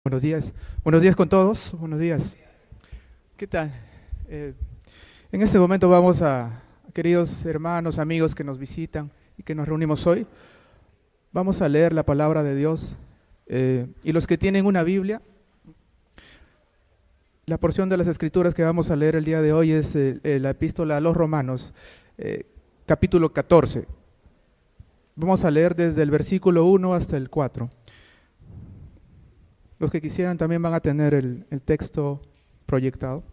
Buenos días con todos, buenos días. ¿Qué tal? En este momento vamos queridos hermanos, amigos que nos visitan y que nos reunimos hoy, vamos a leer la palabra de Dios. Y los que tienen una Biblia, la porción de las Escrituras que vamos a leer el día de hoy es la epístola a los Romanos, capítulo 14. Vamos a leer desde el versículo 1 hasta el 4. Los que quisieran también van a tener el texto proyectado.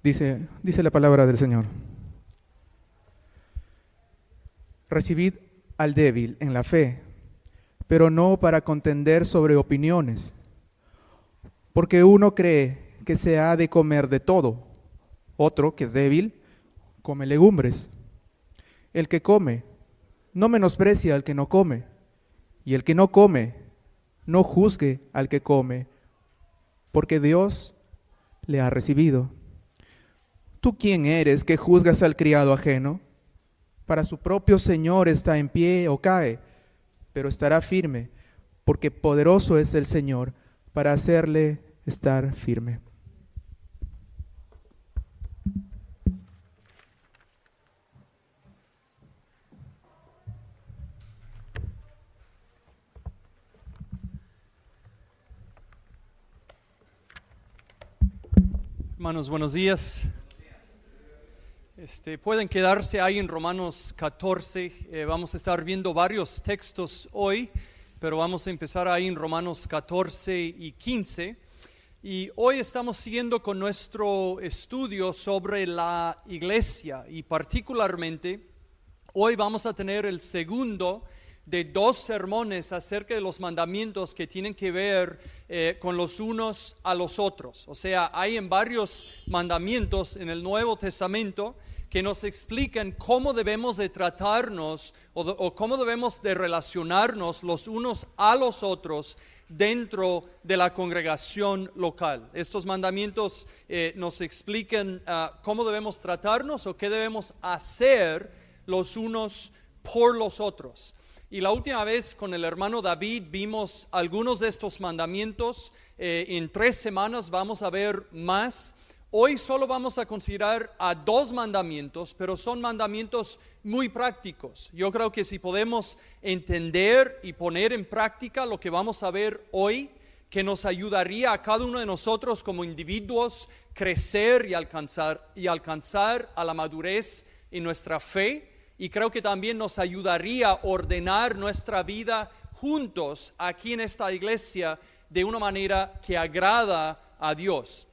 Dice la palabra del Señor. Recibid al débil en la fe, pero no para contender sobre opiniones, porque uno cree que se ha de comer de todo. Otro, que es débil, come legumbres. El que come, no menosprecia al que no come, y el que no come, no juzgue al que come, porque Dios le ha recibido. ¿Tú quién eres que juzgas al criado ajeno? Para su propio Señor está en pie o cae, pero estará firme, porque poderoso es el Señor para hacerle estar firme. Hermanos, buenos días. Pueden quedarse ahí en Romanos 14. Vamos a estar viendo varios textos hoy, pero vamos a empezar ahí en Romanos 14 y 15. Y hoy estamos siguiendo con nuestro estudio sobre la iglesia, y particularmente hoy vamos a tener el segundo de dos sermones acerca de los mandamientos que tienen que ver con los unos a los otros. O sea, hay en varios mandamientos en el Nuevo Testamento que nos explican cómo debemos de tratarnos o cómo debemos de relacionarnos los unos a los otros dentro de la congregación local. Estos mandamientos nos explican cómo debemos tratarnos o qué debemos hacer los unos por los otros. Y la última vez con el hermano David vimos algunos de estos mandamientos. En 3 semanas vamos a ver más. Hoy solo vamos a considerar a 2 mandamientos, pero son mandamientos muy prácticos. Yo creo que si podemos entender y poner en práctica lo que vamos a ver hoy, que nos ayudaría a cada uno de nosotros como individuos crecer y alcanzar a la madurez en nuestra fe. Y creo que también nos ayudaría a ordenar nuestra vida juntos aquí en esta iglesia de una manera que agrada a Dios.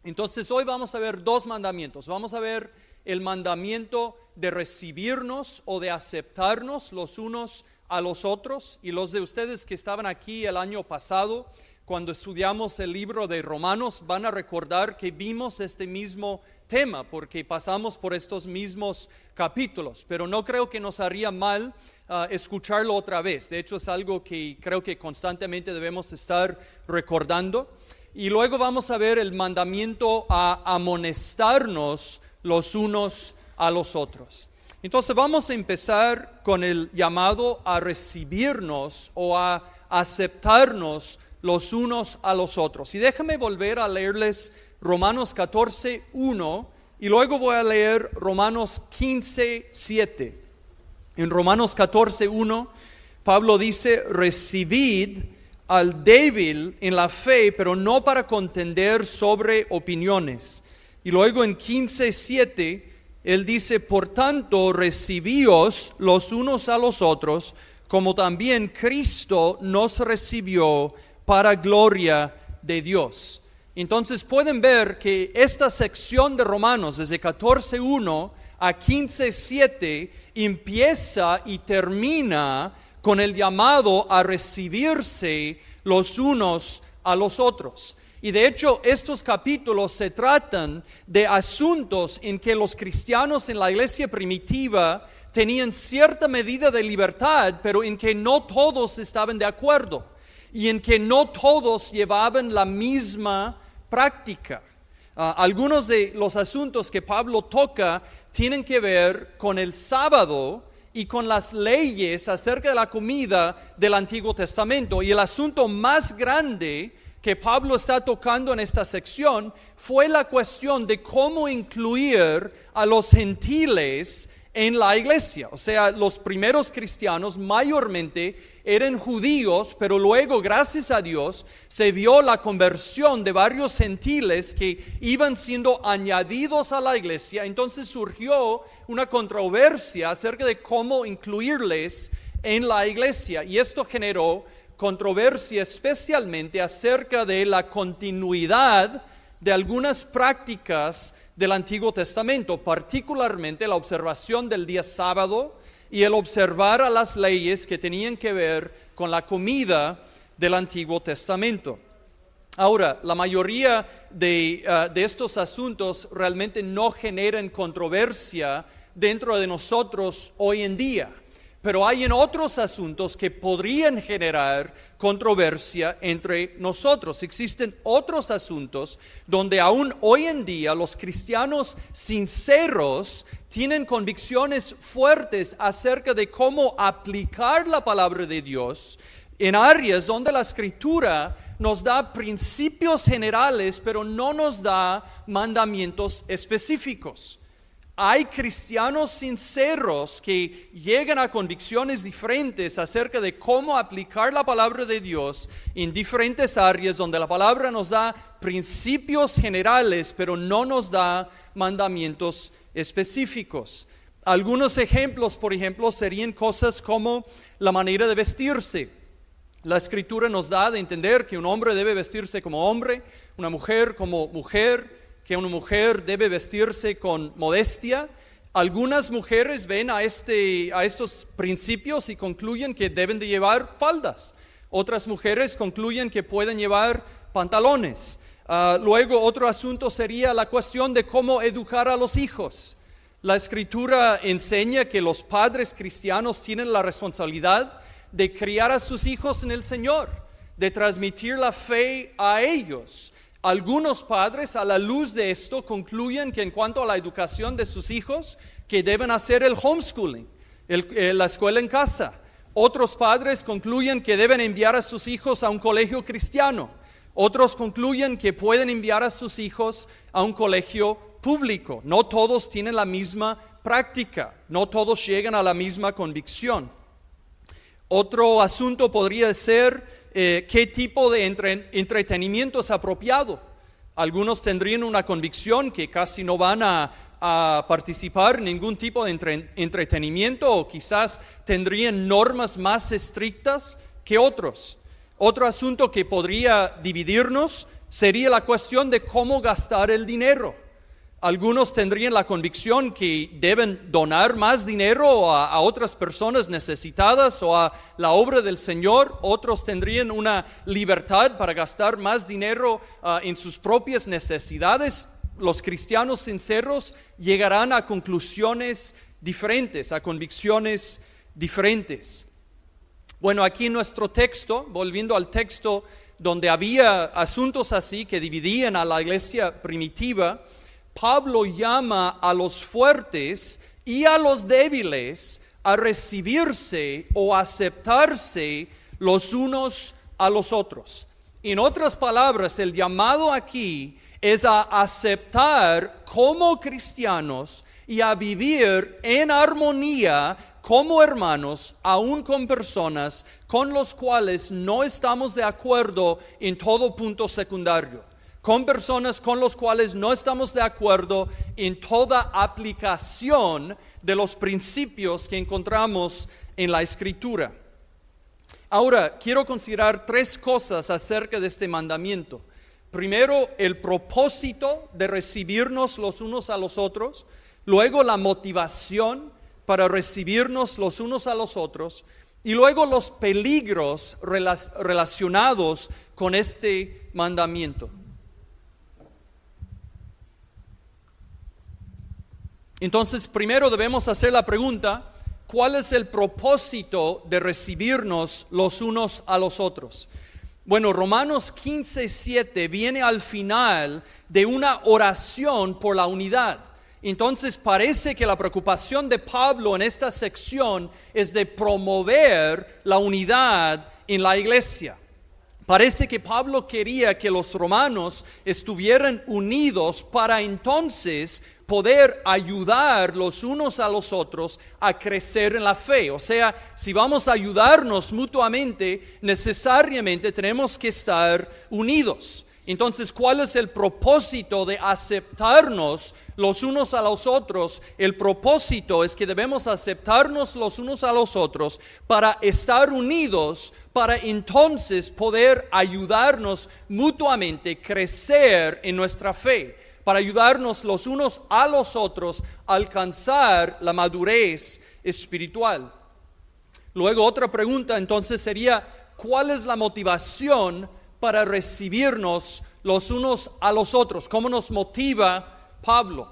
Entonces hoy vamos a ver 2 mandamientos. Vamos a ver el mandamiento de recibirnos o de aceptarnos los unos a los otros. Y los de ustedes que estaban aquí el año pasado, cuando estudiamos el libro de Romanos, van a recordar que vimos este mismo tema, porque pasamos por estos mismos capítulos, pero no creo que nos haría mal escucharlo otra vez. De hecho, es algo que creo que constantemente debemos estar recordando. Y luego vamos a ver el mandamiento a amonestarnos los unos a los otros. Entonces vamos a empezar con el llamado a recibirnos o a aceptarnos los unos a los otros. Y déjame volver a leerles Romanos 14, 1, y luego voy a leer Romanos 15, 7. En Romanos 14, 1, Pablo dice: recibid al débil en la fe, pero no para contender sobre opiniones. Y luego en 15, 7, él dice: por tanto, recibíos los unos a los otros, como también Cristo nos recibió para gloria de Dios. Entonces pueden ver que esta sección de Romanos, desde 14:1 a 15:7, empieza y termina con el llamado a recibirse los unos a los otros. Y de hecho, estos capítulos se tratan de asuntos en que los cristianos en la iglesia primitiva tenían cierta medida de libertad, pero en que no todos estaban de acuerdo y en que no todos llevaban la misma práctica. Algunos de los asuntos que Pablo toca tienen que ver con el sábado y con las leyes acerca de la comida del Antiguo Testamento. Y el asunto más grande que Pablo está tocando en esta sección fue la cuestión de cómo incluir a los gentiles en la iglesia. O sea, los primeros cristianos mayormente eran judíos, pero luego, gracias a Dios, se vio la conversión de varios gentiles que iban siendo añadidos a la iglesia. Entonces surgió una controversia acerca de cómo incluirles en la iglesia, y esto generó controversia especialmente acerca de la continuidad de algunas prácticas del Antiguo Testamento, particularmente la observación del día sábado y el observar a las leyes que tenían que ver con la comida del Antiguo Testamento. Ahora, la mayoría de estos asuntos realmente no generan controversia dentro de nosotros hoy en día, pero hay en otros asuntos que podrían generar controversia entre nosotros. Existen otros asuntos donde aún hoy en día los cristianos sinceros tienen convicciones fuertes acerca de cómo aplicar la palabra de Dios en áreas donde la Escritura nos da principios generales, pero no nos da mandamientos específicos. Hay cristianos sinceros que llegan a convicciones diferentes acerca de cómo aplicar la palabra de Dios en diferentes áreas donde la palabra nos da principios generales, pero no nos da mandamientos específicos. Algunos ejemplos, por ejemplo, serían cosas como la manera de vestirse. La Escritura nos da de entender que un hombre debe vestirse como hombre, una mujer como mujer, que una mujer debe vestirse con modestia. Algunas mujeres ven a estos principios y concluyen que deben de llevar faldas. Otras mujeres concluyen que pueden llevar pantalones. Luego otro asunto sería la cuestión de cómo educar a los hijos. La Escritura enseña que los padres cristianos tienen la responsabilidad de criar a sus hijos en el Señor, de transmitir la fe a ellos. Algunos padres, a la luz de esto, concluyen que en cuanto a la educación de sus hijos, que deben hacer el homeschooling, la escuela en casa. Otros padres concluyen que deben enviar a sus hijos a un colegio cristiano. Otros concluyen que pueden enviar a sus hijos a un colegio público. No todos tienen la misma práctica, no todos llegan a la misma convicción. Otro asunto podría ser qué tipo de entretenimiento es apropiado. Algunos tendrían una convicción que casi no van a participar en ningún tipo de entretenimiento, o quizás tendrían normas más estrictas que otros. Otro asunto que podría dividirnos sería la cuestión de cómo gastar el dinero. Algunos tendrían la convicción que deben donar más dinero a otras personas necesitadas o a la obra del Señor. Otros tendrían una libertad para gastar más dinero en sus propias necesidades. Los cristianos sinceros llegarán a conclusiones diferentes, a convicciones diferentes. Bueno, aquí en nuestro texto, volviendo al texto donde había asuntos así que dividían a la iglesia primitiva, Pablo llama a los fuertes y a los débiles a recibirse o aceptarse los unos a los otros. En otras palabras, el llamado aquí es a aceptar como cristianos y a vivir en armonía como hermanos, aún con personas con los cuales no estamos de acuerdo en todo punto secundario. Con personas con los cuales no estamos de acuerdo en toda aplicación de los principios que encontramos en la Escritura. Ahora, quiero considerar tres cosas acerca de este mandamiento. Primero, el propósito de recibirnos los unos a los otros. Luego, la motivación para recibirnos los unos a los otros. Y luego, los peligros relacionados con este mandamiento. Entonces, primero debemos hacer la pregunta, ¿cuál es el propósito de recibirnos los unos a los otros? Bueno, Romanos 15:7 viene al final de una oración por la unidad. Entonces parece que la preocupación de Pablo en esta sección es de promover la unidad en la iglesia. Parece que Pablo quería que los romanos estuvieran unidos para entonces poder ayudar los unos a los otros a crecer en la fe. O sea, si vamos a ayudarnos mutuamente, necesariamente tenemos que estar unidos. Entonces, ¿cuál es el propósito de aceptarnos los unos a los otros? El propósito es que debemos aceptarnos los unos a los otros para estar unidos, para entonces poder ayudarnos mutuamente, crecer en nuestra fe, para ayudarnos los unos a los otros a alcanzar la madurez espiritual. Luego, otra pregunta entonces sería, ¿cuál es la motivación para recibirnos los unos a los otros? ¿Cómo nos motiva Pablo?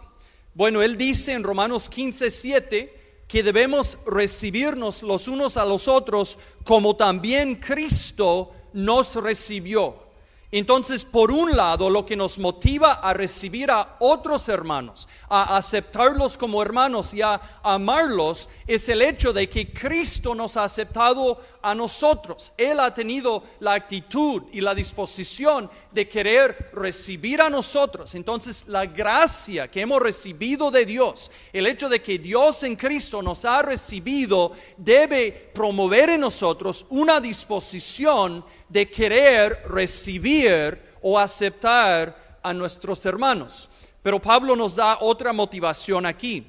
Bueno, él dice en Romanos 15:7 que debemos recibirnos los unos a los otros como también Cristo nos recibió. Entonces, por un lado, lo que nos motiva a recibir a otros hermanos, a aceptarlos como hermanos y a amarlos, es el hecho de que Cristo nos ha aceptado a nosotros. Él ha tenido la actitud y la disposición de querer recibir a nosotros. Entonces, la gracia que hemos recibido de Dios, el hecho de que Dios en Cristo nos ha recibido, debe promover en nosotros una disposición de querer recibir o aceptar a nuestros hermanos. Pero Pablo nos da otra motivación aquí.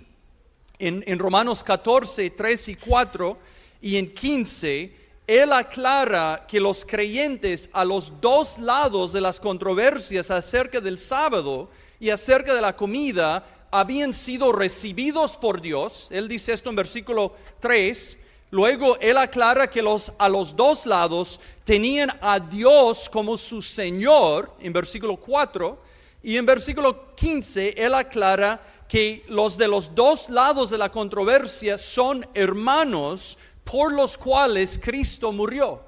En Romanos 14, 3 y 4 y en 15, él aclara que los creyentes a los dos lados de las controversias acerca del sábado y acerca de la comida habían sido recibidos por Dios. Él dice esto en versículo 3. Luego él aclara que a los dos lados tenían a Dios como su Señor, en versículo 4, y en versículo 15 él aclara que los de los dos lados de la controversia son hermanos por los cuales Cristo murió.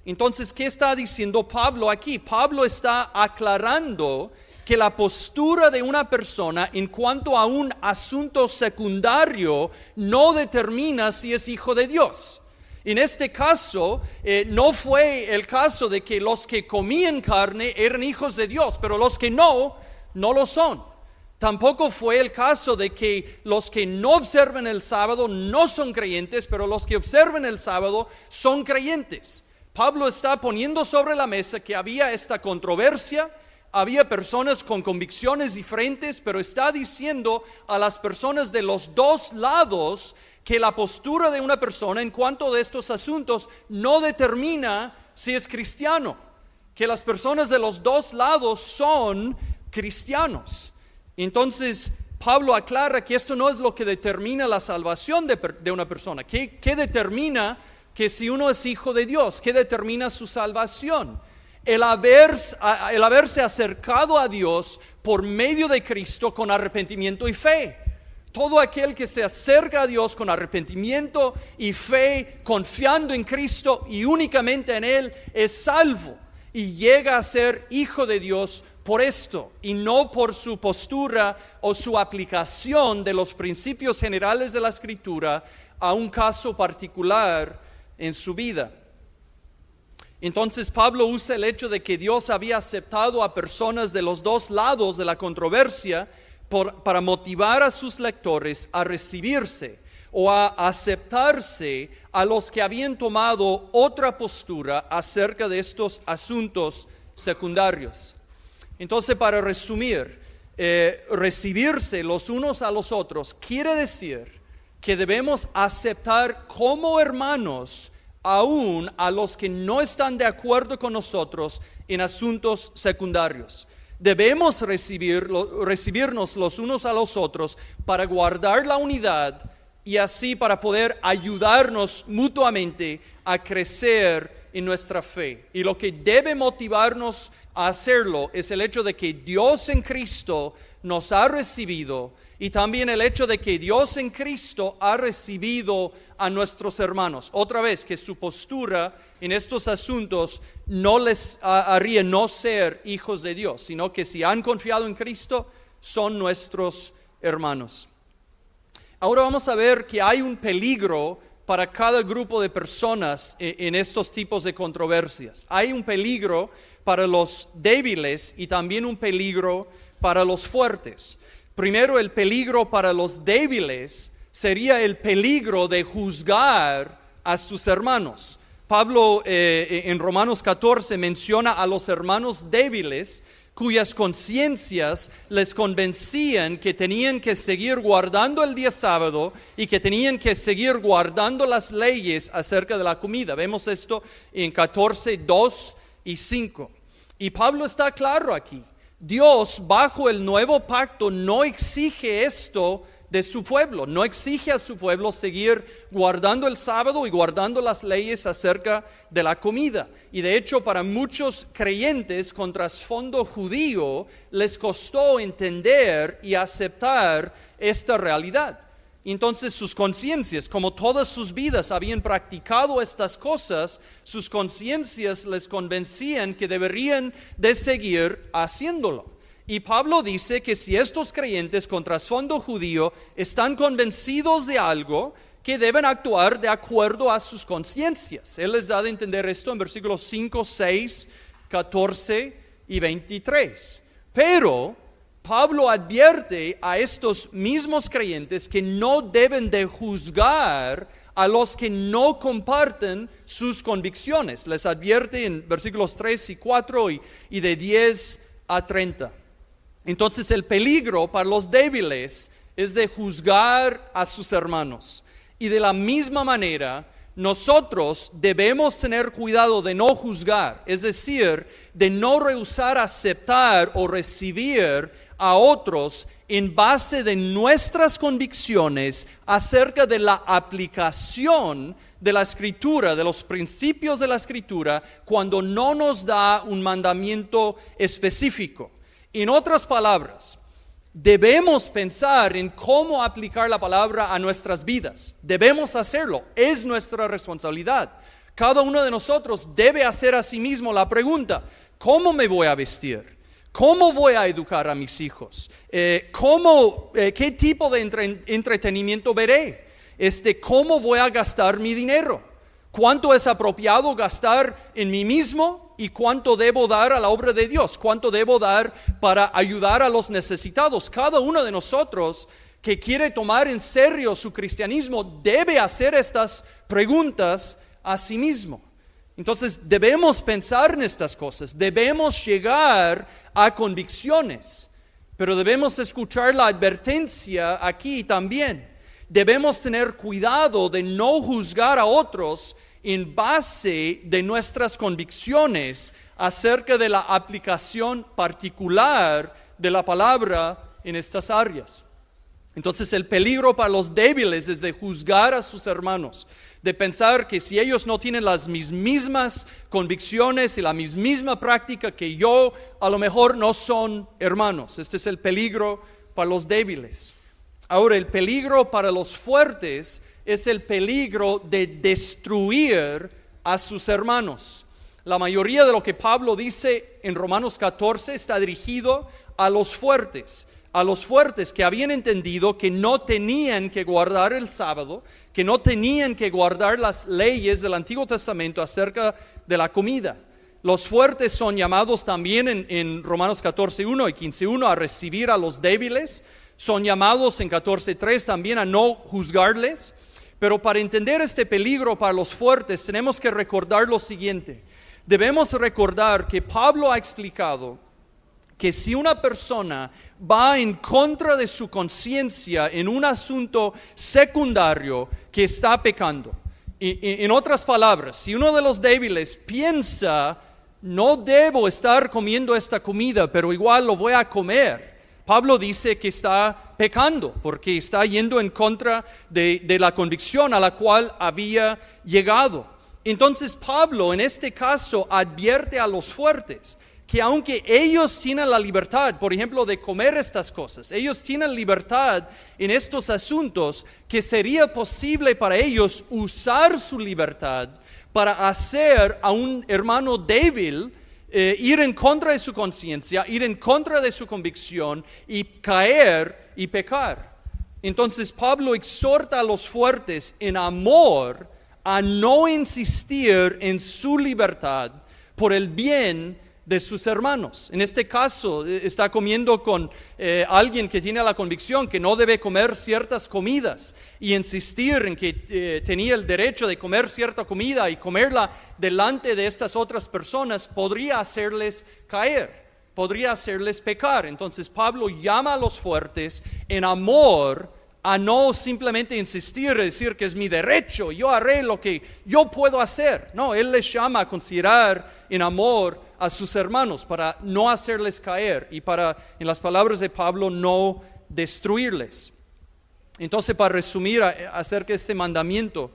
Entonces, ¿qué está diciendo Pablo aquí? Pablo está aclarando que la postura de una persona en cuanto a un asunto secundario no determina si es hijo de Dios. En este caso, no fue el caso de que los que comían carne eran hijos de Dios, pero los que no lo son. Tampoco fue el caso de que los que no observan el sábado no son creyentes, pero los que observan el sábado son creyentes. Pablo está poniendo sobre la mesa que había esta controversia. Había personas con convicciones diferentes, pero está diciendo a las personas de los dos lados que la postura de una persona en cuanto a estos asuntos no determina si es cristiano, que las personas de los dos lados son cristianos. Entonces, Pablo aclara que esto no es lo que determina la salvación de una persona. ¿Qué determina que si uno es hijo de Dios? ¿Qué determina su salvación? El haberse acercado a Dios por medio de Cristo con arrepentimiento y fe. Todo aquel que se acerca a Dios con arrepentimiento y fe, confiando en Cristo y únicamente en Él, es salvo y llega a ser hijo de Dios por esto y no por su postura o su aplicación de los principios generales de la Escritura a un caso particular en su vida. Entonces Pablo usa el hecho de que Dios había aceptado a personas de los dos lados de la controversia para motivar a sus lectores a recibirse o a aceptarse a los que habían tomado otra postura acerca de estos asuntos secundarios. Entonces, para resumir, recibirse los unos a los otros quiere decir que debemos aceptar como hermanos aún a los que no están de acuerdo con nosotros en asuntos secundarios. Debemos recibirnos los unos a los otros para guardar la unidad y así para poder ayudarnos mutuamente a crecer en nuestra fe. Y lo que debe motivarnos a hacerlo es el hecho de que Dios en Cristo nos ha recibido y también el hecho de que Dios en Cristo ha recibido a nuestros hermanos. Otra vez, que su postura en estos asuntos no les haría no ser hijos de Dios, sino que si han confiado en Cristo, son nuestros hermanos. Ahora vamos a ver que hay un peligro para cada grupo de personas en estos tipos de controversias. Hay un peligro para los débiles y también un peligro para los fuertes. Primero, el peligro para los débiles sería el peligro de juzgar a sus hermanos. Pablo en Romanos 14 menciona a los hermanos débiles cuyas conciencias les convencían que tenían que seguir guardando el día sábado y que tenían que seguir guardando las leyes acerca de la comida. Vemos esto en 14, 2 y 5. Y Pablo está claro aquí. Dios, bajo el nuevo pacto, no exige esto de su pueblo, no exige a su pueblo seguir guardando el sábado y guardando las leyes acerca de la comida. Y de hecho, para muchos creyentes con trasfondo judío, les costó entender y aceptar esta realidad. Entonces sus conciencias, como todas sus vidas habían practicado estas cosas, sus conciencias les convencían que deberían de seguir haciéndolo. Y Pablo dice que si estos creyentes con trasfondo judío están convencidos de algo, que deben actuar de acuerdo a sus conciencias. Él les da de entender esto en versículos 5, 6, 14 y 23. Pero Pablo advierte a estos mismos creyentes que no deben de juzgar a los que no comparten sus convicciones. Les advierte en versículos 3 y 4 y de 10 a 30. Entonces el peligro para los débiles es de juzgar a sus hermanos. Y de la misma manera, nosotros debemos tener cuidado de no juzgar, es decir, de no rehusar aceptar o recibir a otros en base de nuestras convicciones acerca de la aplicación de la Escritura, de los principios de la Escritura, cuando no nos da un mandamiento específico. En otras palabras, debemos pensar en cómo aplicar la palabra a nuestras vidas. Debemos hacerlo, es nuestra responsabilidad. Cada uno de nosotros debe hacer a sí mismo la pregunta: ¿cómo me voy a vestir? ¿Cómo voy a educar a mis hijos? ¿Qué tipo de entretenimiento veré? ¿Cómo voy a gastar mi dinero? ¿Cuánto es apropiado gastar en mí mismo y cuánto debo dar a la obra de Dios? ¿Cuánto debo dar para ayudar a los necesitados? Cada uno de nosotros que quiere tomar en serio su cristianismo debe hacer estas preguntas a sí mismo. Entonces debemos pensar en estas cosas, debemos llegar a convicciones, pero debemos escuchar la advertencia aquí también. Debemos tener cuidado de no juzgar a otros en base de nuestras convicciones acerca de la aplicación particular de la palabra en estas áreas. Entonces el peligro para los débiles es de juzgar a sus hermanos, de pensar que si ellos no tienen las mismas convicciones y la misma práctica que yo, a lo mejor no son hermanos. Este es el peligro para los débiles. Ahora, el peligro para los fuertes es el peligro de destruir a sus hermanos. La mayoría de lo que Pablo dice en Romanos 14 está dirigido a los fuertes que habían entendido que no tenían que guardar el sábado, que no tenían que guardar las leyes del Antiguo Testamento acerca de la comida. Los fuertes son llamados también en Romanos 14:1 y 15:1 a recibir a los débiles. Son llamados en 14:3 también a no juzgarles. Pero para entender este peligro para los fuertes tenemos que recordar lo siguiente. Debemos recordar que Pablo ha explicado que si una persona va en contra de su conciencia en un asunto secundario, que está pecando. En otras palabras, si uno de los débiles piensa: no debo estar comiendo esta comida, pero igual lo voy a comer, Pablo dice que está pecando porque está yendo en contra de la convicción a la cual había llegado. Entonces Pablo en este caso advierte a los fuertes que aunque ellos tienen la libertad, por ejemplo, de comer estas cosas, ellos tienen libertad en estos asuntos, que sería posible para ellos usar su libertad para hacer a un hermano débil ir en contra de su conciencia, ir en contra de su convicción y caer y pecar. Entonces Pablo exhorta a los fuertes en amor a no insistir en su libertad por el bien de sus hermanos. En este caso está comiendo con alguien que tiene la convicción que no debe comer ciertas comidas, y insistir en que tenía el derecho de comer cierta comida y comerla delante de estas otras personas podría hacerles caer, podría hacerles pecar. Entonces Pablo llama a los fuertes en amor a no simplemente insistir y decir que es mi derecho, yo haré lo que yo puedo hacer. No, él les llama a considerar en amor a sus hermanos para no hacerles caer y para, en las palabras de Pablo, no destruirles. Entonces, para resumir acerca de este mandamiento,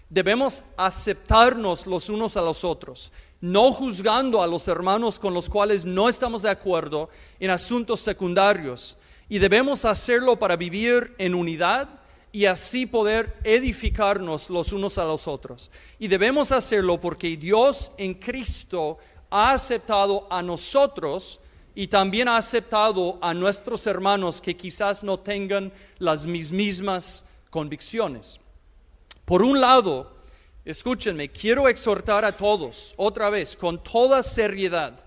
debemos aceptarnos los unos a los otros, no juzgando a los hermanos con los cuales no estamos de acuerdo en asuntos secundarios, y debemos hacerlo para vivir en unidad y así poder edificarnos los unos a los otros. Y debemos hacerlo porque Dios en Cristo ha aceptado a nosotros y también ha aceptado a nuestros hermanos que quizás no tengan las mismas convicciones. Por un lado, escúchenme, quiero exhortar a todos, otra vez, con toda seriedad,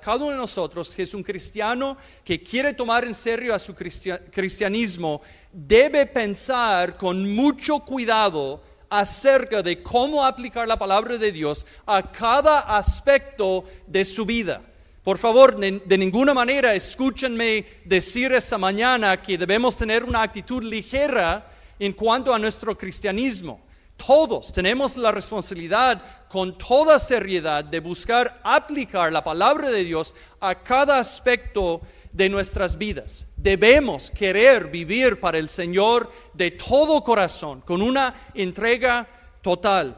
cada uno de nosotros que es un cristiano que quiere tomar en serio a su cristianismo, debe pensar con mucho cuidado acerca de cómo aplicar la palabra de Dios a cada aspecto de su vida. Por favor, de ninguna manera escúchenme decir esta mañana que debemos tener una actitud ligera en cuanto a nuestro cristianismo. Todos tenemos la responsabilidad con toda seriedad de buscar aplicar la palabra de Dios a cada aspecto de nuestras vidas. Debemos querer vivir para el Señor de todo corazón, con una entrega total.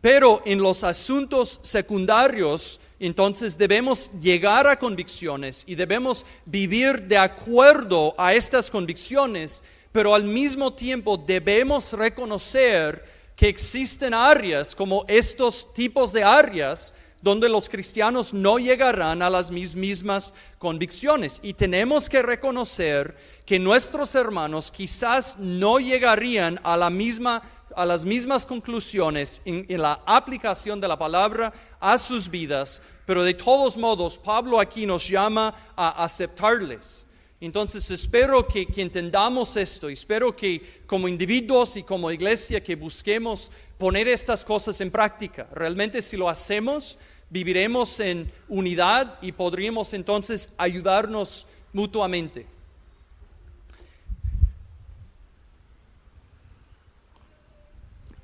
Pero en los asuntos secundarios, entonces debemos llegar a convicciones y debemos vivir de acuerdo a estas convicciones, pero al mismo tiempo debemos reconocer que existen áreas como estos tipos de áreas donde los cristianos no llegarán a las mismas convicciones. Y tenemos que reconocer que nuestros hermanos quizás no llegarían a las mismas conclusiones en la aplicación de la palabra a sus vidas, pero de todos modos Pablo aquí nos llama a aceptarles. Entonces espero que entendamos esto, espero que como individuos y como iglesia que busquemos poner estas cosas en práctica. Realmente si lo hacemos, viviremos en unidad y podríamos entonces ayudarnos mutuamente.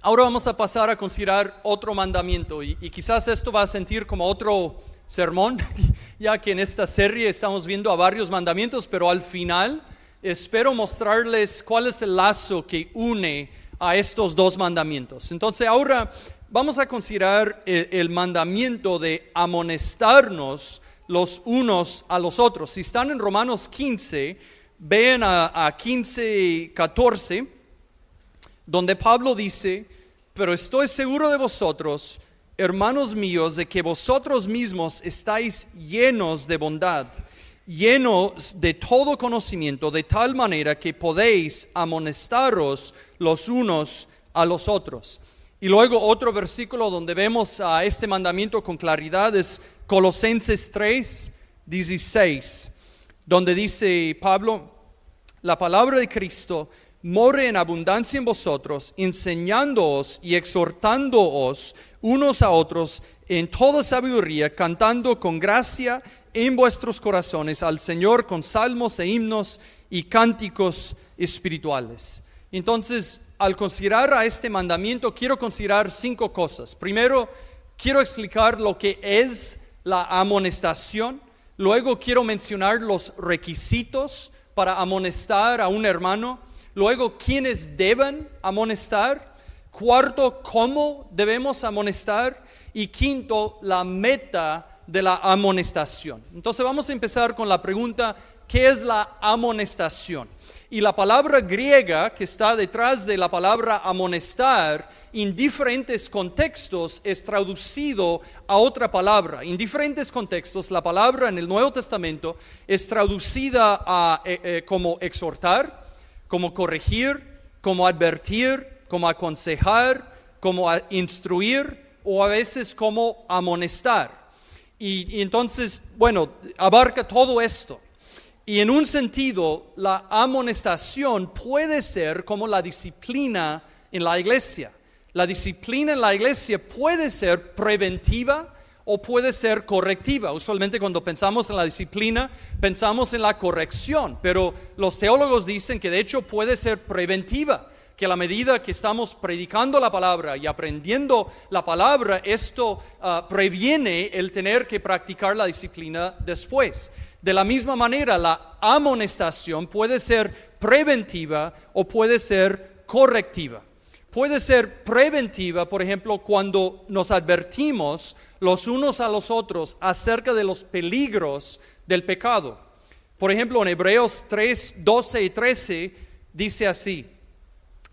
Ahora vamos a pasar a considerar otro mandamiento y quizás esto va a sentir como otro sermón, ya que en esta serie estamos viendo a varios mandamientos, pero al final espero mostrarles cuál es el lazo que une a estos dos mandamientos. Entonces ahora vamos a considerar el mandamiento de amonestarnos los unos a los otros. Si están en Romanos 15, vean a 15:14, donde Pablo dice: pero estoy seguro de vosotros, hermanos míos, de que vosotros mismos estáis llenos de bondad, llenos de todo conocimiento, de tal manera que podéis amonestaros los unos a los otros. Y luego otro versículo donde vemos a este mandamiento con claridad es Colosenses 3:16, donde dice Pablo: la palabra de Cristo more en abundancia en vosotros, enseñándoos y exhortándoos unos a otros en toda sabiduría, cantando con gracia en vuestros corazones al Señor con salmos e himnos y cánticos espirituales. Entonces, al considerar a este mandamiento, quiero considerar 5 cosas. Primero, quiero explicar lo que es la amonestación. Luego, quiero mencionar los requisitos para amonestar a un hermano. Luego, quiénes deben amonestar. Cuarto, cómo debemos amonestar. Y quinto, la meta de la amonestación. Entonces vamos a empezar con la pregunta, ¿qué es la amonestación? Y la palabra griega que está detrás de la palabra amonestar, en diferentes contextos es traducido a otra palabra. En diferentes contextos, la palabra en el Nuevo Testamento es traducida como exhortar, como corregir, como advertir, como aconsejar, como instruir o a veces como amonestar. Y entonces, bueno, abarca todo esto. Y en un sentido, la amonestación puede ser como la disciplina en la iglesia. La disciplina en la iglesia puede ser preventiva o puede ser correctiva. Usualmente cuando pensamos en la disciplina, pensamos en la corrección, pero los teólogos dicen que de hecho puede ser preventiva, que a la medida que estamos predicando la palabra y aprendiendo la palabra, esto previene el tener que practicar la disciplina después. De la misma manera, la amonestación puede ser preventiva o puede ser correctiva. Puede ser preventiva, por ejemplo, cuando nos advertimos los unos a los otros acerca de los peligros del pecado. Por ejemplo, en Hebreos 3, 12 y 13 dice así: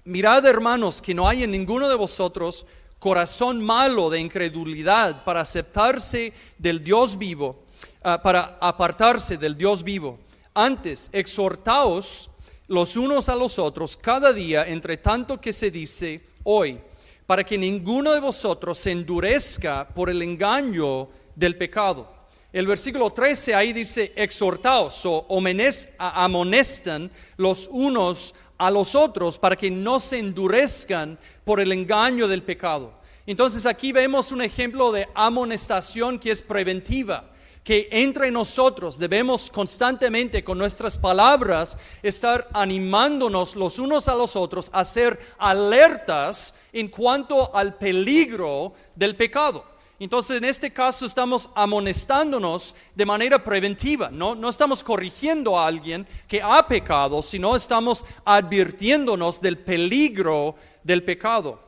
mirad, hermanos, que no hay en ninguno de vosotros corazón malo de incredulidad para aceptarse del Dios vivo, para apartarse del Dios vivo. Antes, exhortaos los unos a los otros cada día, entre tanto que se dice hoy, para que ninguno de vosotros se endurezca por el engaño del pecado. El versículo 13 ahí dice exhortaos o amonestan los unos a los otros para que no se endurezcan por el engaño del pecado. Entonces aquí vemos un ejemplo de amonestación que es preventiva, que entre nosotros debemos constantemente con nuestras palabras estar animándonos los unos a los otros a ser alertas en cuanto al peligro del pecado. Entonces en este caso estamos amonestándonos de manera preventiva, no estamos corrigiendo a alguien que ha pecado, sino estamos advirtiéndonos del peligro del pecado.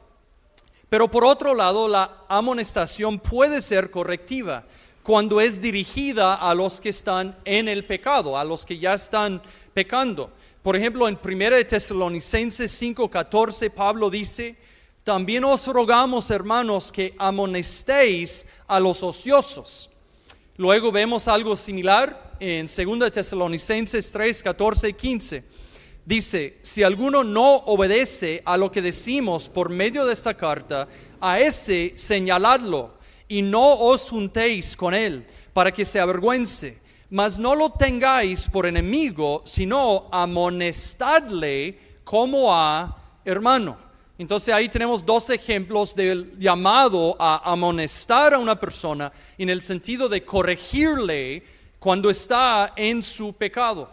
Pero por otro lado, la amonestación puede ser correctiva cuando es dirigida a los que están en el pecado, a los que ya están pecando. Por ejemplo, en 1 Tesalonicenses 5:14, Pablo dice: también os rogamos, hermanos, que amonestéis a los ociosos. Luego vemos algo similar en 2 Tesalonicenses 3, 14 y 15. Dice: si alguno no obedece a lo que decimos por medio de esta carta, a ese señaladlo, y no os juntéis con él, para que se avergüence. Mas no lo tengáis por enemigo, sino amonestadle como a hermano. Entonces ahí tenemos dos ejemplos del llamado a amonestar a una persona en el sentido de corregirle cuando está en su pecado.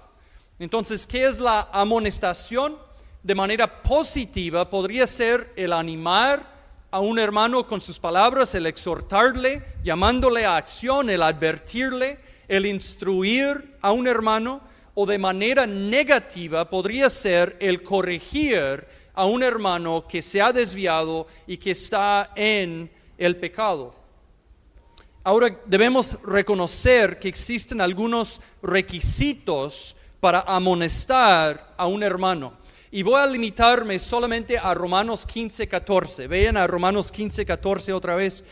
Entonces, ¿qué es la amonestación? De manera positiva podría ser el animar a un hermano con sus palabras, el exhortarle, llamándole a acción, el advertirle, el instruir a un hermano, o de manera negativa podría ser el corregir a un hermano que se ha desviado y que está en el pecado. Ahora debemos reconocer que existen algunos requisitos para amonestar a un hermano. Y voy a limitarme solamente a Romanos 15:14. Vean a Romanos 15:14 otra vez.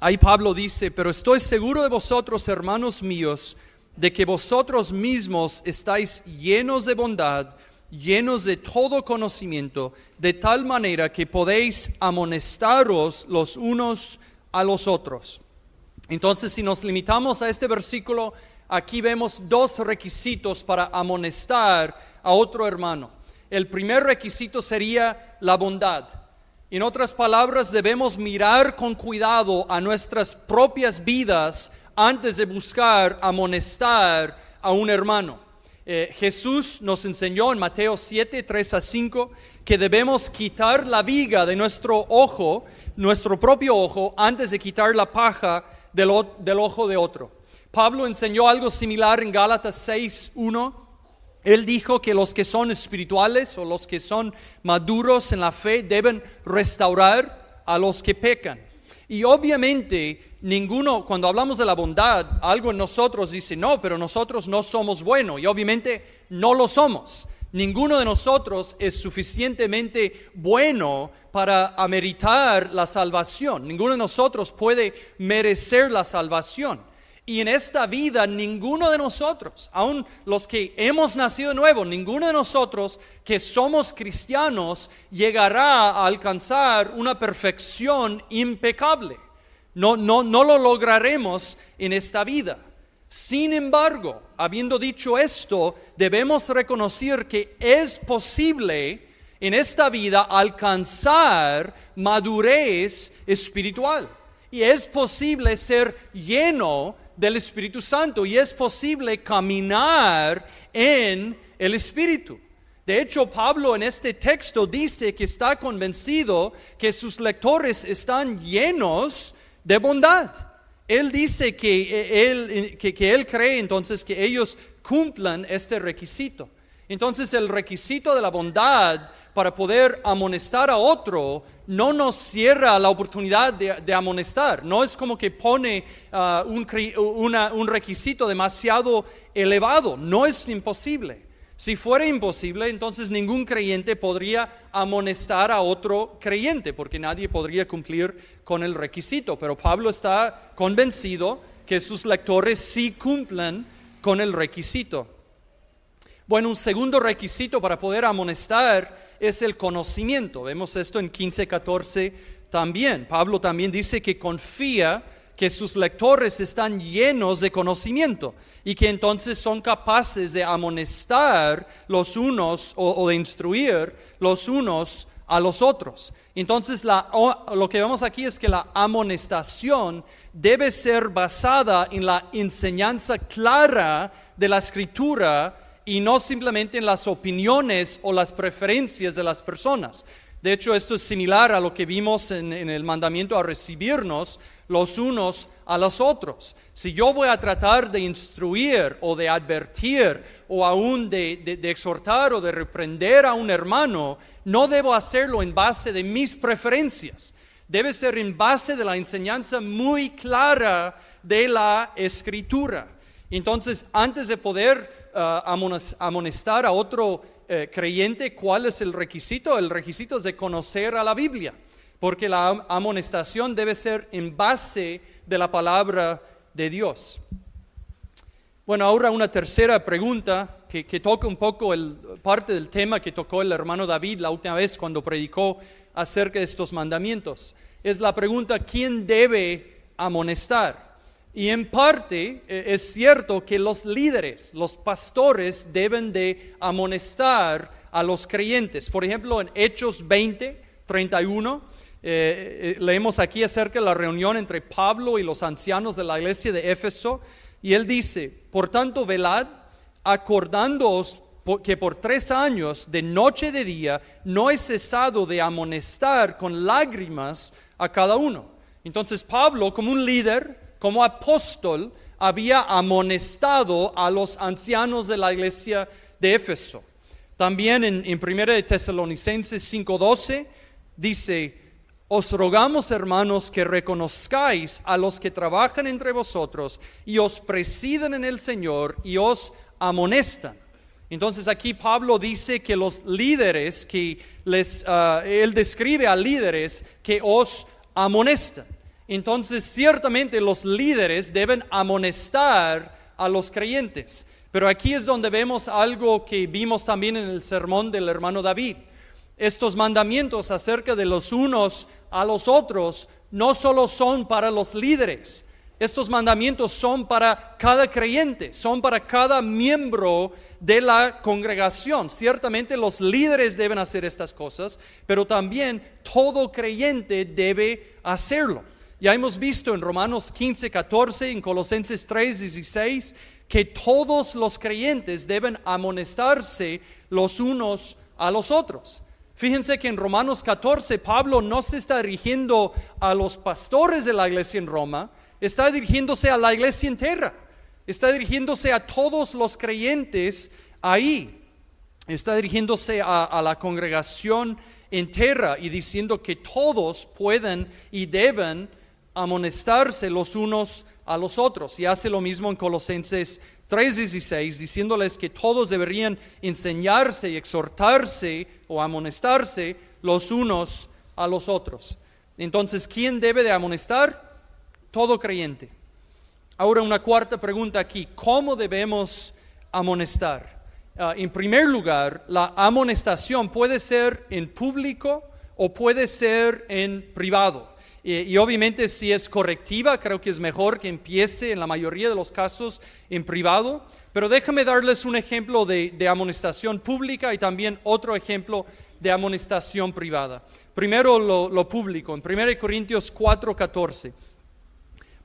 Ahí Pablo dice: pero estoy seguro de vosotros, hermanos míos, de que vosotros mismos estáis llenos de bondad, llenos de todo conocimiento, de tal manera que podéis amonestaros los unos a los otros. Entonces, si nos limitamos a este versículo, aquí vemos dos requisitos para amonestar a otro hermano. El primer requisito sería la bondad. En otras palabras, debemos mirar con cuidado a nuestras propias vidas antes de buscar amonestar a un hermano. Jesús nos enseñó en Mateo 7, 3 a 5, que debemos quitar la viga de nuestro ojo, nuestro propio ojo, antes de quitar la paja del ojo de otro. Pablo enseñó algo similar en Gálatas 6, 1, Él dijo que los que son espirituales o los que son maduros en la fe deben restaurar a los que pecan. Y obviamente cuando hablamos de la bondad, algo en nosotros dice, no, pero nosotros no somos buenos, y obviamente no lo somos. Ninguno de nosotros es suficientemente bueno para ameritar la salvación. Ninguno de nosotros puede merecer la salvación. Y en esta vida ninguno de nosotros, aun los que hemos nacido de nuevo, ninguno de nosotros que somos cristianos llegará a alcanzar una perfección impecable. No lo lograremos en esta vida. Sin embargo, habiendo dicho esto, debemos reconocer que es posible en esta vida alcanzar madurez espiritual. Y es posible ser lleno del Espíritu Santo, y es posible caminar en el Espíritu. De hecho, Pablo en este texto dice que está convencido que sus lectores están llenos de bondad. Él dice que él cree entonces que ellos cumplan este requisito. Entonces el requisito de la bondad para poder amonestar a otro no nos cierra la oportunidad de amonestar. No es como que pone un requisito demasiado elevado. No es imposible. Si fuera imposible, entonces ningún creyente podría amonestar a otro creyente, porque nadie podría cumplir con el requisito. Pero Pablo está convencido que sus lectores sí cumplan con el requisito. Bueno, un segundo requisito para poder amonestar es el conocimiento. Vemos esto en 15:14 también. Pablo también dice que confía que sus lectores están llenos de conocimiento y que entonces son capaces de amonestar los unos o de instruir los unos a los otros. Entonces lo que vemos aquí es que la amonestación debe ser basada en la enseñanza clara de la Escritura y no simplemente en las opiniones o las preferencias de las personas. De hecho, esto es similar a lo que vimos en el mandamiento a recibirnos los unos a los otros. Si yo voy a tratar de instruir o de advertir o aún de exhortar o de reprender a un hermano, no debo hacerlo en base de mis preferencias. Debe ser en base de la enseñanza muy clara de la Escritura. Entonces, antes de poder amonestar a otro creyente, ¿cuál es el requisito? El requisito es de conocer a la Biblia, porque la amonestación debe ser en base de la palabra de Dios. Bueno, ahora una tercera pregunta que toca un poco parte del tema que tocó el hermano David la última vez cuando predicó acerca de estos mandamientos. Es la pregunta, ¿quién debe amonestar? Y en parte es cierto que los líderes, los pastores deben de amonestar a los creyentes. Por ejemplo, en Hechos 20:31, leemos aquí acerca de la reunión entre Pablo y los ancianos de la iglesia de Éfeso. Y él dice, por tanto, velad, acordándoos que por 3 años, de noche y de día, no he cesado de amonestar con lágrimas a cada uno. Entonces Pablo, como un líder, como apóstol, había amonestado a los ancianos de la iglesia de Éfeso. También en 1 de Tesalonicenses 5:12 dice, os rogamos, hermanos, que reconozcáis a los que trabajan entre vosotros y os presiden en el Señor y os amonestan. Entonces aquí Pablo dice que los líderes, él describe a líderes que os amonestan. Entonces, ciertamente los líderes deben amonestar a los creyentes. Pero aquí es donde vemos algo que vimos también en el sermón del hermano David. Estos mandamientos acerca de los unos a los otros no solo son para los líderes. Estos mandamientos son para cada creyente, son para cada miembro de la congregación. Ciertamente los líderes deben hacer estas cosas, pero también todo creyente debe hacerlo. Ya hemos visto en Romanos 15:14, en Colosenses 3:16, que todos los creyentes deben amonestarse los unos a los otros. Fíjense que en Romanos 14 Pablo no se está dirigiendo a los pastores de la iglesia en Roma, está dirigiéndose a la iglesia entera, está dirigiéndose a todos los creyentes Ahí está dirigiéndose a la congregación entera y diciendo que todos pueden y deben amonestarse los unos a los otros. Y hace lo mismo en Colosenses 3:16, diciéndoles que todos deberían enseñarse y exhortarse o amonestarse los unos a los otros. Entonces, ¿quién debe de amonestar? Todo creyente. Ahora una cuarta pregunta aquí: ¿cómo debemos amonestar? En primer lugar, la amonestación puede ser en público o puede ser en privado. Y obviamente si es correctiva, creo que es mejor que empiece en la mayoría de los casos en privado. Pero déjame darles un ejemplo de amonestación pública y también otro ejemplo de amonestación privada. Primero lo público, en 1 Corintios 4:14.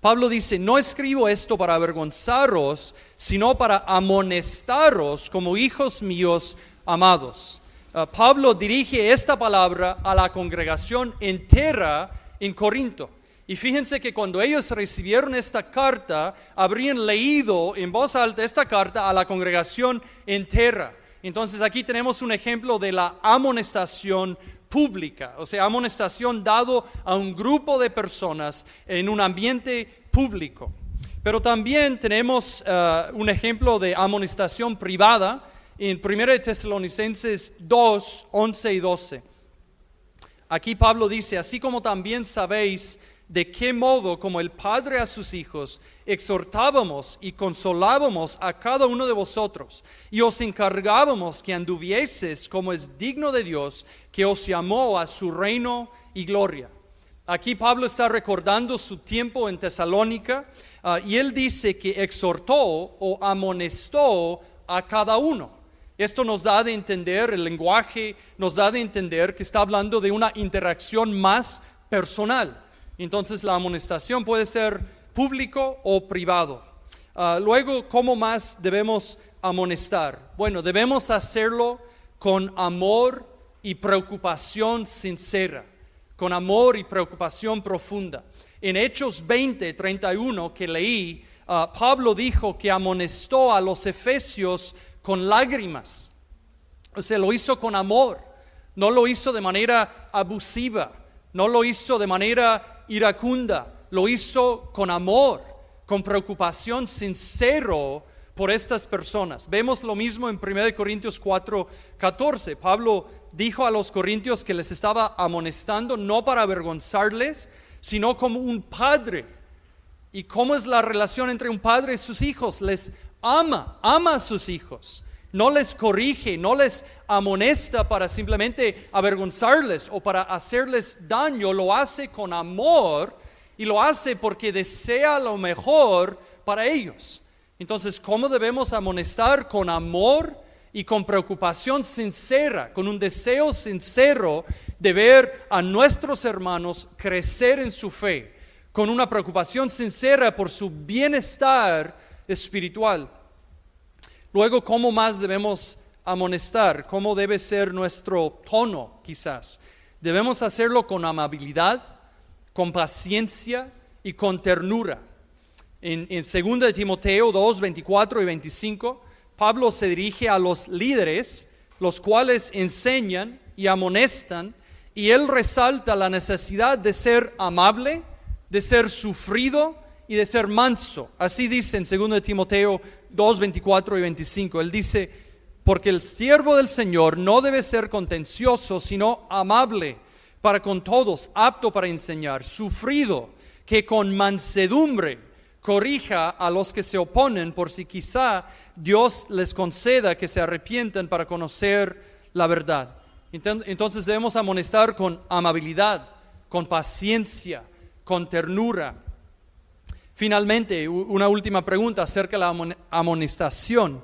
Pablo dice: no escribo esto para avergonzaros, sino para amonestaros como hijos míos amados. Pablo dirige esta palabra a la congregación entera en Corinto. Y fíjense que cuando ellos recibieron esta carta, habrían leído en voz alta esta carta a la congregación entera. Entonces aquí tenemos un ejemplo de la amonestación pública, o sea, amonestación dado a un grupo de personas en un ambiente público. Pero también tenemos un ejemplo de amonestación privada en 1 Tesalonicenses 2:11 y 12. Aquí Pablo dice: así como también sabéis de qué modo, como el Padre a sus hijos, exhortábamos y consolábamos a cada uno de vosotros, y os encargábamos que anduvieseis como es digno de Dios, que os llamó a su reino y gloria. Aquí Pablo está recordando su tiempo en Tesalónica, y él dice que exhortó o amonestó a cada uno. Esto nos da de entender, el lenguaje nos da de entender que está hablando de una interacción más personal. Entonces la amonestación puede ser público o privado. Luego, ¿cómo más debemos amonestar? Bueno, debemos hacerlo con amor y preocupación sincera, con amor y preocupación profunda. En Hechos 20:31 que leí, Pablo dijo que amonestó a los efesios con lágrimas. O sea, lo hizo con amor, no lo hizo de manera abusiva, no lo hizo de manera iracunda, lo hizo con amor, con preocupación sincero por estas personas. Vemos lo mismo en 1 Corintios 4:14. Pablo dijo a los corintios que les estaba amonestando no para avergonzarles, sino como un padre. ¿Y cómo es la relación entre un padre y sus hijos? Les ama a sus hijos. No les corrige, no les amonesta para simplemente avergonzarles o para hacerles daño. Lo hace con amor y lo hace porque desea lo mejor para ellos. Entonces, ¿cómo debemos amonestar? Con amor y con preocupación sincera, con un deseo sincero de ver a nuestros hermanos crecer en su fe, con una preocupación sincera por su bienestar espiritual. Luego, ¿cómo más debemos amonestar? ¿Cómo debe ser nuestro tono, quizás? Debemos hacerlo con amabilidad, con paciencia y con ternura. En 2 de Timoteo 2:24 y 25, Pablo se dirige a los líderes, los cuales enseñan y amonestan, y él resalta la necesidad de ser amable, de ser sufrido y de ser manso. Así dice en 2 de Timoteo 2:24 y 25. Él dice: porque el siervo del Señor no debe ser contencioso, sino amable para con todos, apto para enseñar, sufrido, que con mansedumbre corrija a los que se oponen, por si quizá Dios les conceda que se arrepientan para conocer la verdad. Entonces debemos amonestar con amabilidad, con paciencia, con ternura. Finalmente, una última pregunta acerca de la amonestación.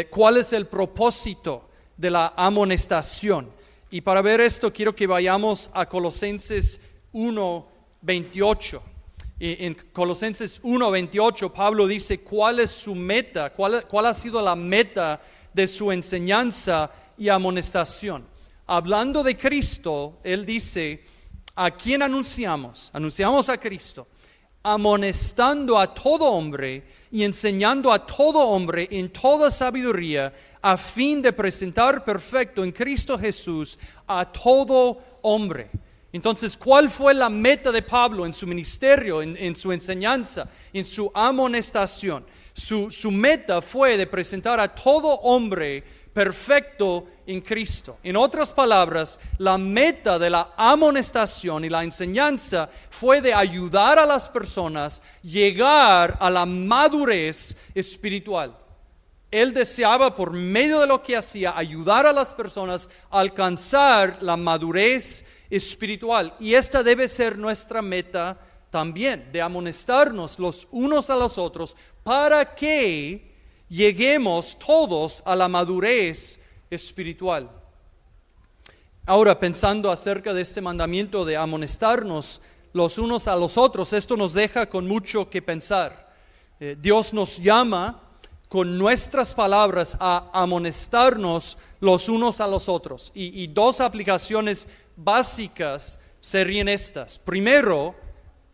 ¿Cuál es el propósito de la amonestación? Y para ver esto quiero que vayamos a Colosenses 1:28. En Colosenses 1:28 Pablo dice cuál es su meta, cuál ha sido la meta de su enseñanza y amonestación. Hablando de Cristo, él dice: ¿a quién anunciamos? Anunciamos a Cristo, amonestando a todo hombre y enseñando a todo hombre en toda sabiduría, a fin de presentar perfecto en Cristo Jesús a todo hombre. Entonces, ¿cuál fue la meta de Pablo en su ministerio, en su enseñanza, en su amonestación? Su meta fue de presentar a todo hombre perfecto en Cristo. En otras palabras, la meta de la amonestación y la enseñanza fue de ayudar a las personas a llegar a la madurez espiritual. Él deseaba, por medio de lo que hacía, ayudar a las personas a alcanzar la madurez espiritual. Y esta debe ser nuestra meta también, de amonestarnos los unos a los otros para que lleguemos todos a la madurez espiritual. Ahora, pensando acerca de este mandamiento de amonestarnos los unos a los otros, esto nos deja con mucho que pensar. Dios nos llama con nuestras palabras a amonestarnos los unos a los otros. Y dos aplicaciones básicas serían estas. Primero,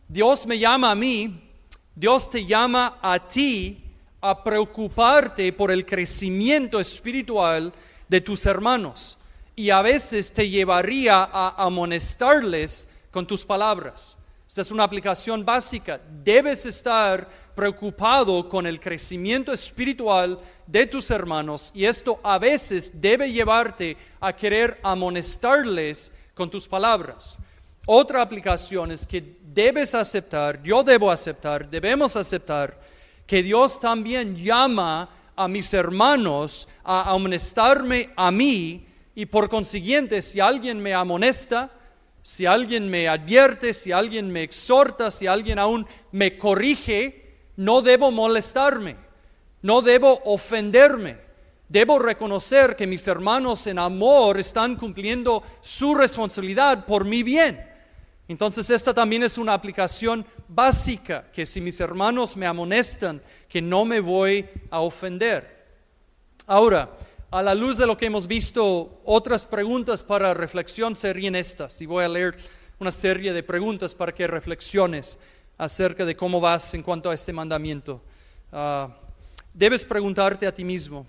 Dios me llama a mí, Dios te llama a ti a preocuparte por el crecimiento espiritual de tus hermanos. Y a veces te llevaría a amonestarles con tus palabras. Esta es una aplicación básica. Debes estar preocupado con el crecimiento espiritual de tus hermanos, y esto a veces debe llevarte a querer amonestarles con tus palabras. Otra aplicación es que debes aceptar, yo debo aceptar, debemos aceptar que Dios también llama a mis hermanos a amonestarme a mí, y por consiguiente, si alguien me amonesta, si alguien me advierte, si alguien me exhorta, si alguien aún me corrige, no debo molestarme, no debo ofenderme. Debo reconocer que mis hermanos en amor están cumpliendo su responsabilidad por mi bien. Entonces esta también es una aplicación básica, que si mis hermanos me amonestan, que no me voy a ofender. Ahora, a la luz de lo que hemos visto, otras preguntas para reflexión serían estas. Y voy a leer una serie de preguntas para que reflexiones acerca de cómo vas en cuanto a este mandamiento. Debes preguntarte a ti mismo: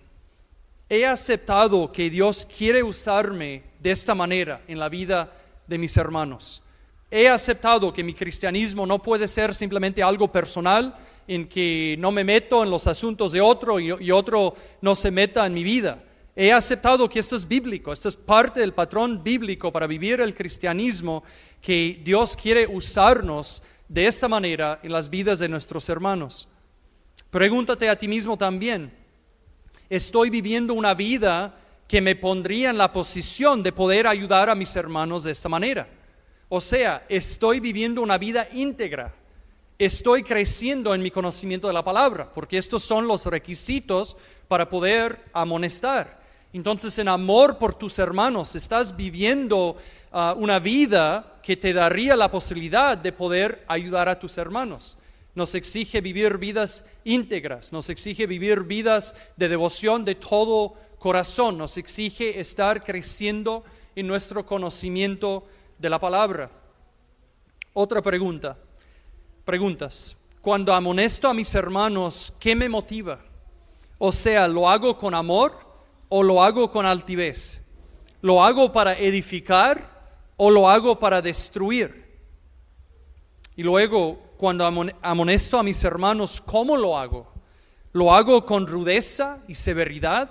¿he aceptado que Dios quiere usarme de esta manera en la vida de mis hermanos? ¿He aceptado que mi cristianismo no puede ser simplemente algo personal, en que no me meto en los asuntos de otro y otro no se meta en mi vida? He aceptado que esto es bíblico, esto es parte del patrón bíblico para vivir el cristianismo, que Dios quiere usarnos de esta manera en las vidas de nuestros hermanos. Pregúntate a ti mismo también: ¿estoy viviendo una vida que me pondría en la posición de poder ayudar a mis hermanos de esta manera? O sea, ¿estoy viviendo una vida íntegra? ¿Estoy creciendo en mi conocimiento de la palabra? Porque estos son los requisitos para poder amonestar. Entonces, en amor por tus hermanos, ¿estás viviendo una vida que te daría la posibilidad de poder ayudar a tus hermanos? Nos exige vivir vidas íntegras, nos exige vivir vidas de devoción de todo corazón, nos exige estar creciendo en nuestro conocimiento de la palabra. Otra preguntas. Cuando amonesto a mis hermanos, ¿qué me motiva? O sea, ¿lo hago con amor o lo hago con altivez? ¿Lo hago para edificar o lo hago para destruir? Y luego, cuando amonesto a mis hermanos, ¿cómo lo hago? ¿Lo hago con rudeza y severidad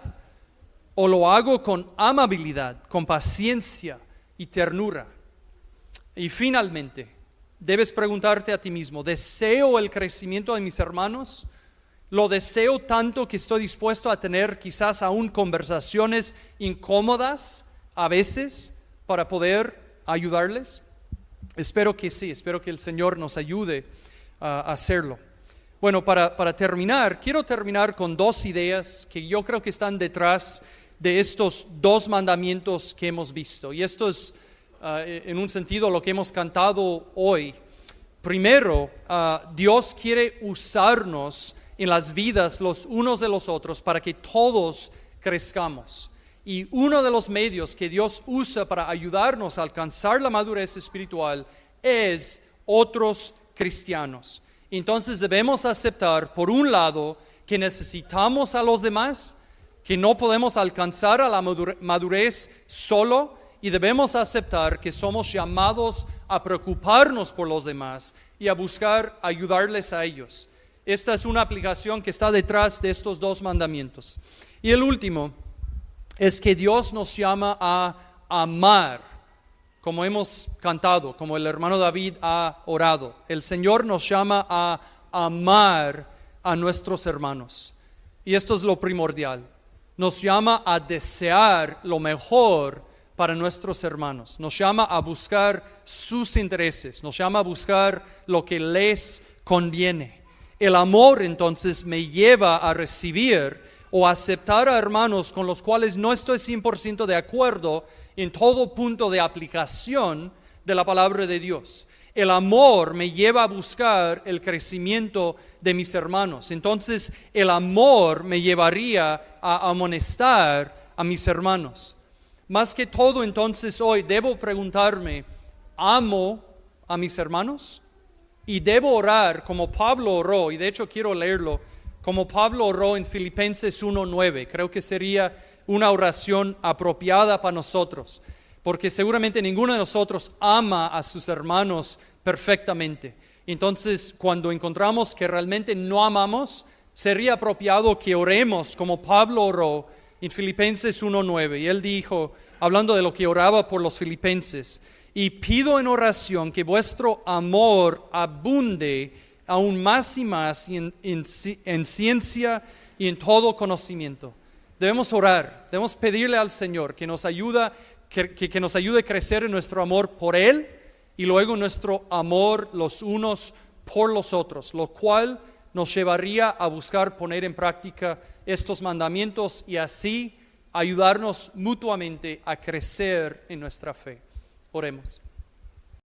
o lo hago con amabilidad, con paciencia y ternura? Y finalmente, debes preguntarte a ti mismo: ¿deseo el crecimiento de mis hermanos? ¿Lo deseo tanto que estoy dispuesto a tener quizás aún conversaciones incómodas a veces para poder ayudarles? Espero que sí, espero que el Señor nos ayude a hacerlo. Bueno, para terminar, quiero terminar con dos ideas que yo creo que están detrás de estos dos mandamientos que hemos visto. Y esto es, en un sentido, lo que hemos cantado hoy. Primero, Dios quiere usarnos en las vidas los unos de los otros para que todos crezcamos. Y uno de los medios que Dios usa para ayudarnos a alcanzar la madurez espiritual es otros cristianos. Entonces debemos aceptar, por un lado, que necesitamos a los demás, que no podemos alcanzar a la madurez solo y debemos aceptar que somos llamados a preocuparnos por los demás y a buscar ayudarles a ellos. Esta es una aplicación que está detrás de estos dos mandamientos. Y el último es que Dios nos llama a amar, como hemos cantado, como el hermano David ha orado. El Señor nos llama a amar a nuestros hermanos. Y esto es lo primordial. Nos llama a desear lo mejor para nuestros hermanos. Nos llama a buscar sus intereses. Nos llama a buscar lo que les conviene. El amor entonces me lleva a recibir o aceptar a hermanos con los cuales no estoy 100% de acuerdo en todo punto de aplicación de la palabra de Dios. El amor me lleva a buscar el crecimiento de mis hermanos. Entonces, el amor me llevaría a amonestar a mis hermanos. Más que todo, entonces, hoy debo preguntarme, ¿amo a mis hermanos? Y debo orar como Pablo oró, y de hecho quiero leerlo, como Pablo oró en Filipenses 1:9. Creo que sería una oración apropiada para nosotros, porque seguramente ninguno de nosotros ama a sus hermanos perfectamente. Entonces, cuando encontramos que realmente no amamos, sería apropiado que oremos como Pablo oró en Filipenses 1:9. Y él dijo, hablando de lo que oraba por los filipenses, y pido en oración que vuestro amor abunde aún más y más en ciencia y en todo conocimiento. Debemos orar, debemos pedirle al Señor que nos ayude a crecer en nuestro amor por Él y luego nuestro amor los unos por los otros, lo cual nos llevaría a buscar poner en práctica estos mandamientos y así ayudarnos mutuamente a crecer en nuestra fe. Oremos.